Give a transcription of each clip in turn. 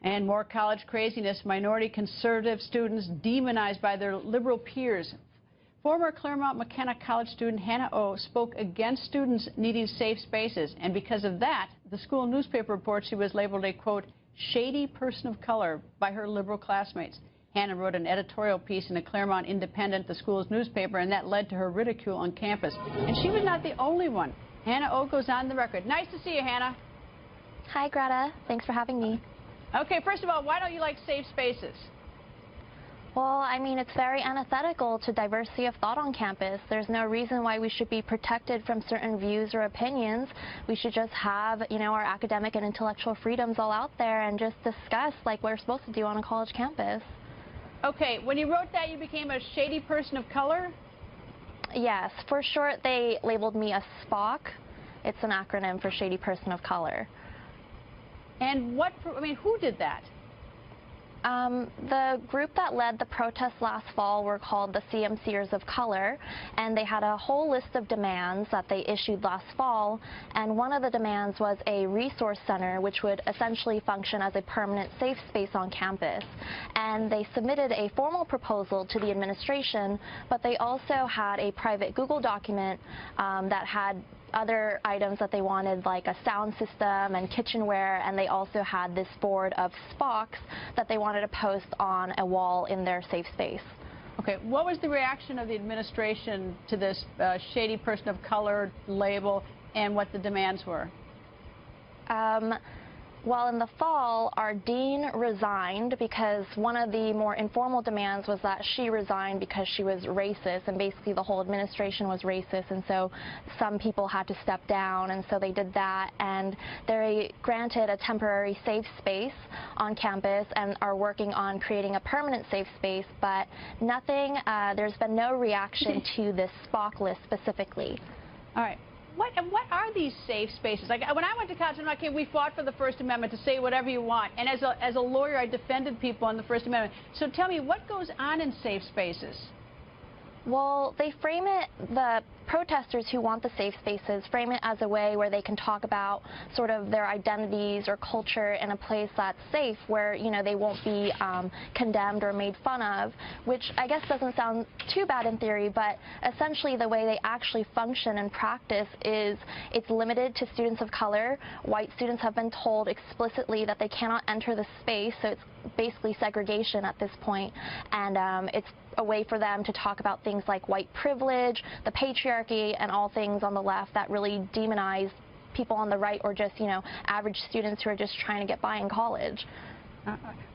And more college craziness. Minority conservative students demonized by their liberal peers. Former Claremont McKenna College student Hannah O spoke against students needing safe spaces, and because of that, the school newspaper reports she was labeled a, quote, shady person of color by her liberal classmates. Hannah wrote an editorial piece in the Claremont Independent, the school's newspaper, and that led to her ridicule on campus. And she was not the only one. Hannah O goes on the record. Nice to see you, Hannah. Hi, Greta. Thanks for having me. Okay, first of all, why don't you like safe spaces? Well, I mean, it's very antithetical to diversity of thought on campus. There's no reason why we should be protected from certain views or opinions. We should just have, our academic and intellectual freedoms all out there and just discuss like we're supposed to do on a college campus. Okay, when you wrote that, you became a shady person of color? Yes, for short, they labeled me a SPOC. It's an acronym for shady person of color. And who did that? The group that led the protests last fall were called the CMCers of Color, and they had a whole list of demands that they issued last fall, and one of the demands was a resource center which would essentially function as a permanent safe space on campus. And they submitted a formal proposal to the administration, but they also had a private Google document that had other items that they wanted, like a sound system and kitchenware, and they also had this board of Spocks that they wanted to post on a wall in their safe space. Okay, what was the reaction of the administration to this shady person of color label and what the demands were? Well, in the fall, our dean resigned because one of the more informal demands was that she resigned because she was racist, and basically the whole administration was racist, and so some people had to step down, and so they did that, and they granted a temporary safe space on campus and are working on creating a permanent safe space, but nothing, there's been no reaction to this SPOC list specifically. All right. What are these safe spaces? Like when I went to college, we fought for the First Amendment to say whatever you want. And as a lawyer, I defended people on the First Amendment. So tell me, what goes on in safe spaces? Well, they frame it, the protesters who want the safe spaces frame it as a way where they can talk about sort of their identities or culture in a place that's safe, where, they won't be condemned or made fun of, which I guess doesn't sound too bad in theory, but essentially the way they actually function in practice is it's limited to students of color. White students have been told explicitly that they cannot enter the space, so it's basically segregation at this point, and it's a way for them to talk about things like white privilege, the patriarchy, and all things on the left that really demonize people on the right, or just, average students who are just trying to get by in college.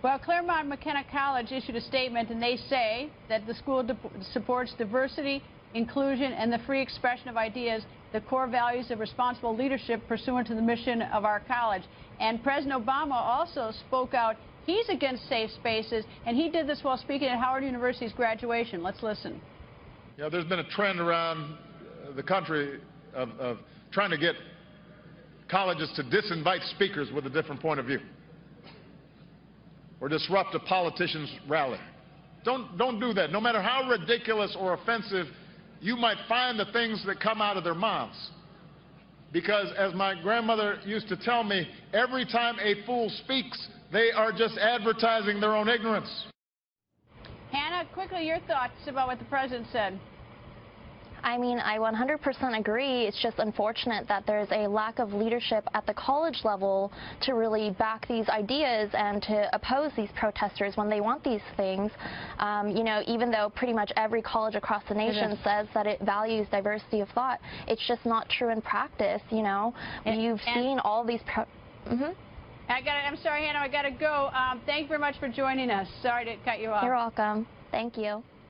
Well, Claremont McKenna College issued a statement, and they say that the school supports diversity, inclusion, and the free expression of ideas, the core values of responsible leadership pursuant to the mission of our college. And President Obama also spoke out. He's against safe spaces, and he did this while speaking at Howard University's graduation. Let's listen. There's been a trend around the country of trying to get colleges to disinvite speakers with a different point of view or disrupt a politician's rally. Don't do that. No matter how ridiculous or offensive you might find the things that come out of their mouths. Because as my grandmother used to tell me, every time a fool speaks, they are just advertising their own ignorance. Hannah, quickly, your thoughts about what the president said. I mean, I 100% agree. It's just unfortunate that there's a lack of leadership at the college level to really back these ideas and to oppose these protesters when they want these things. Even though pretty much every college across the nation says that it values diversity of thought, it's just not true in practice, You've seen all these I'm sorry, Hannah, I got to go. Thank you very much for joining us. Sorry to cut you off. You're welcome. Thank you.